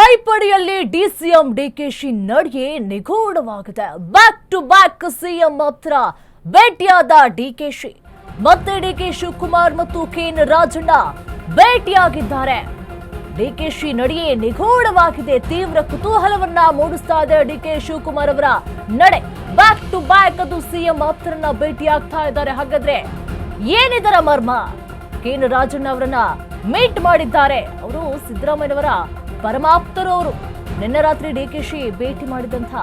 ಕೈಪಡಿಯಲ್ಲಿ DCM DKShi ನಡೆ ನಿಗೂಢವಾಗಿದೆ. Back to back CM ಹತ್ರ ಭೇಟಿಯಾದ ಡಿಕೆಶಿ. ಮತ್ತೆ ಡಿಕೆ ಶಿವಕುಮಾರ್ ಮತ್ತು ಕೆಎನ್ ರಾಜಣ್ಣ ಭೇಟಿಯಾಗಿದ್ದಾರೆ. ಡಿಕೆಶಿ ನಡೆಯೇ ನಿಗೂಢವಾಗಿದೆ. ತೀವ್ರ ಕುತೂಹಲವನ್ನ ಮೂಡಿಸ್ತಾ ಇದೆ ಡಿಕೆ ಶಿವಕುಮಾರ್ ಅವರ ನಡೆ. ಬ್ಯಾಕ್ ಟು ಬ್ಯಾಕ್ ಅದು ಸಿಎಂ ಆಪ್ತರನ್ನ ಭೇಟಿಯಾಗ್ತಾ ಇದ್ದಾರೆ. ಹಾಗಾದ್ರೆ ಏನಿದರ ಮರ್ಮ? ಕೆಎನ್ ರಾಜಣ್ಣ ಅವರನ್ನ ಮೀಟ್ ಮಾಡಿದ್ದಾರೆ. ಅವರು ಸಿದ್ದರಾಮಯ್ಯನವರ ಪರಮಾಪ್ತರು. ಅವರು ನಿನ್ನೆ ರಾತ್ರಿ ಡಿಕೆಶಿ ಭೇಟಿ ಮಾಡಿದಂತ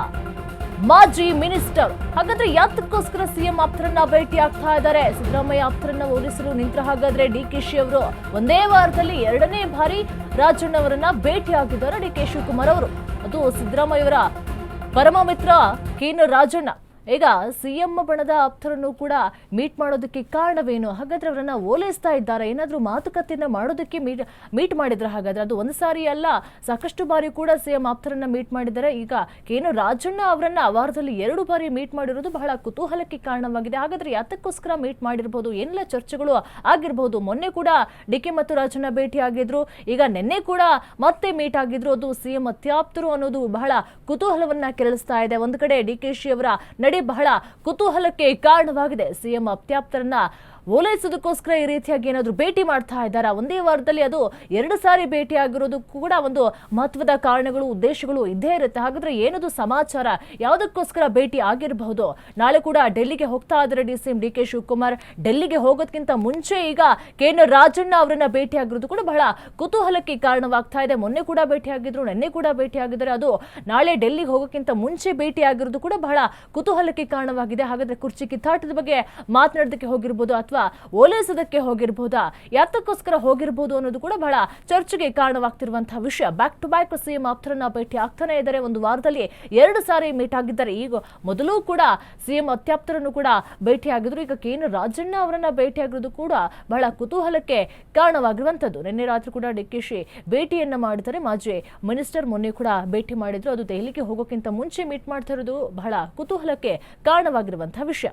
ಮಾಜಿ ಮಿನಿಸ್ಟರ್. ಹಾಗಾದ್ರೆ ಯಾತಕ್ಕೋಸ್ಕರ ಸಿಎಂ ಆಪ್ತರನ್ನ ಭೇಟಿ ಆಗ್ತಾ ಇದ್ದಾರೆ? ಸಿದ್ದರಾಮಯ್ಯ ಆಪ್ತರನ್ನ ಓಡಿಸಲು ನಿಂತರ ಹಾಗಾದ್ರೆ ಡಿಕೆಶಿ ಅವರು ಒಂದೇ ವಾರದಲ್ಲಿ ಎರಡನೇ ಬಾರಿ ರಾಜಣ್ಣ ಅವರನ್ನ ಭೇಟಿ ಆಗಿದ್ದಾರೆ ಡಿಕೆ ಶಿವಕುಮಾರ್ ಅವರು. ಅದು ಸಿದ್ದರಾಮಯ್ಯವರ ಪರಮ ಮಿತ್ರ ಕೆಎನ್ ರಾಜಣ್ಣ. ಈಗ ಸಿಎಂ ಬಣದ ಆಪ್ತರನ್ನು ಕೂಡ ಮೀಟ್ ಮಾಡೋದಕ್ಕೆ ಕಾರಣವೇನು? ಹಾಗಾದ್ರೆ ಅವರನ್ನ ಓಲೈಸ್ತಾ ಇದ್ದಾರೆ, ಏನಾದ್ರೂ ಮಾತುಕತೆಯನ್ನ ಮಾಡೋದಕ್ಕೆ ಮೀಟ್ ಮಾಡಿದ್ರೆ? ಹಾಗಾದ್ರೆ ಅದು ಒಂದು ಸಾರಿ ಅಲ್ಲ, ಸಾಕಷ್ಟು ಬಾರಿ ಕೂಡ ಸಿಎಂ ಆಪ್ತರನ್ನ ಮೀಟ್ ಮಾಡಿದ್ದಾರೆ. ಈಗ ಕೆಎನ್ ರಾಜಣ್ಣ ಅವರನ್ನ ವಾರದಲ್ಲಿ 2 ಬಾರಿ ಮೀಟ್ ಮಾಡಿರೋದು ಬಹಳ ಕುತೂಹಲಕ್ಕೆ ಕಾರಣವಾಗಿದೆ. ಹಾಗಾದ್ರೆ ಯಾತಕ್ಕೋಸ್ಕರ ಮೀಟ್ ಮಾಡಿರಬಹುದು? ಏನೆಲ್ಲ ಚರ್ಚೆಗಳು ಆಗಿರಬಹುದು? ಮೊನ್ನೆ ಕೂಡ ಡಿಕೆ ಮತ್ತು ರಾಜಣ್ಣ ಭೇಟಿ ಆಗಿದ್ರು, ಈಗ ನಿನ್ನೆ ಕೂಡ ಮತ್ತೆ ಮೀಟ್ ಆಗಿದ್ರು. ಅದು ಸಿಎಂ ಅತ್ಯಾಪ್ತರು ಅನ್ನೋದು ಬಹಳ ಕುತೂಹಲವನ್ನ ಕೆರಳಿಸ್ತಾ ಇದೆ. ಒಂದು ಕಡೆ ಡಿಕೆಶಿ ಅವರ ನಡೆ ಬಹಳ ಕುತೂಹಲಕ್ಕೆ ಕಾರಣವಾಗಿದೆ. ಸಿಎಂ ಅತ್ಯಾಪ್ತರನ್ನ ಓಲೈಸೋದಕ್ಕೋಸ್ಕರ ಈ ರೀತಿಯಾಗಿ ಏನಾದ್ರು ಭೇಟಿ ಮಾಡ್ತಾ ಇದ್ದಾರಾ? ಒಂದೇ ವಾರದಲ್ಲಿ ಅದು 2 ಸಾರಿ ಭೇಟಿ ಆಗಿರೋದು ಕೂಡ ಒಂದು ಮಹತ್ವದ ಕಾರಣಗಳು, ಉದ್ದೇಶಗಳು ಇದ್ದೇ ಇರುತ್ತೆ. ಹಾಗಾದ್ರೆ ಏನದು ಸಮಾಚಾರ? ಯಾವುದಕ್ಕೋಸ್ಕರ ಭೇಟಿ ಆಗಿರಬಹುದು? ನಾಳೆ ಕೂಡ ಡೆಲ್ಲಿಗೆ ಹೋಗ್ತಾ ಇದ್ದಾರೆ ಸಿಎಂ ಡಿಕೆ ಶಿವಕುಮಾರ್. ಡೆಲ್ಲಿಗೆ ಹೋಗೋದಕ್ಕಿಂತ ಮುಂಚೆ ಈಗ ಕೆಎನ್ ರಾಜಣ್ಣ ಅವರನ್ನ ಭೇಟಿ ಆಗಿರೋದು ಕೂಡ ಬಹಳ ಕುತೂಹಲಕ್ಕೆ ಕಾರಣವಾಗ್ತಾ ಇದೆ. ಮೊನ್ನೆ ಕೂಡ ಭೇಟಿ ಆಗಿದ್ರು, ನಿನ್ನೆ ಕೂಡ ಭೇಟಿ ಆಗಿದ್ದಾರೆ. ಅದು ನಾಳೆ ಡೆಲ್ಲಿಗೆ ಹೋಗೋಕ್ಕಿಂತ ಮುಂಚೆ ಭೇಟಿ ಆಗಿರೋದು ಕೂಡ ಬಹಳ ಕುತೂಹಲಕ್ಕೆ ಕಾರಣವಾಗಿದೆ. ಹಾಗಾದ್ರೆ ಕುರ್ಚಿ ಕಿತ್ತಾಟದ ಬಗ್ಗೆ ಮಾತನಾಡೋದಕ್ಕೆ ಹೋಗಿರ್ಬೋದು ಅಥವಾ ಓಲೈಸೋದಕ್ಕೆ ಹೋಗಿರ್ಬೋದಾ? ಯಾತಕ್ಕೋಸ್ಕರ ಹೋಗಿರ್ಬೋದು ಅನ್ನೋದು ಕೂಡ ಬಹಳ ಚರ್ಚೆಗೆ ಕಾರಣವಾಗ್ತಿರುವಂತಹ ವಿಷಯ. ಬ್ಯಾಕ್ ಟು ಬ್ಯಾಕ್ ಸಿಎಂ ಆಪ್ತರನ್ನ ಭೇಟಿ ಆಗ್ತಾನೆ ಇದ್ದಾರೆ. ಒಂದು ವಾರದಲ್ಲಿ 2 ಸಾರಿ ಮೀಟ್ ಆಗಿದ್ದಾರೆ. ಈಗ ಮೊದಲು ಕೂಡ ಸಿಎಂ ಅತ್ಯಾಪ್ತರನ್ನು ಕೂಡ ಭೇಟಿ ಆಗಿದ್ರು. ಈಗ ಕೆಎನ್ ರಾಜಣ್ಣ ಅವರನ್ನ ಭೇಟಿ ಆಗಿರೋದು ಕೂಡ ಬಹಳ ಕುತೂಹಲಕ್ಕೆ ಕಾರಣವಾಗಿರುವಂತದ್ದು. ನಿನ್ನೆ ರಾತ್ರಿ ಕೂಡ ಡಿಕೆಶಿ ಭೇಟಿಯನ್ನ ಮಾಡಿದ್ದಾರೆ. ಮಾಜಿ ಮಿನಿಸ್ಟರ್ ಮೊನ್ನೆ ಕೂಡ ಭೇಟಿ ಮಾಡಿದ್ರು. ಅದು ದೆಹಲಿಗೆ ಹೋಗೋಕ್ಕಿಂತ ಮುಂಚೆ ಮೀಟ್ ಮಾಡ್ತಾ ಇರೋದು ಬಹಳ ಕುತೂಹಲಕ್ಕೆ ಕಾರಣವಾಗಿರುವಂತಹ ವಿಷಯ.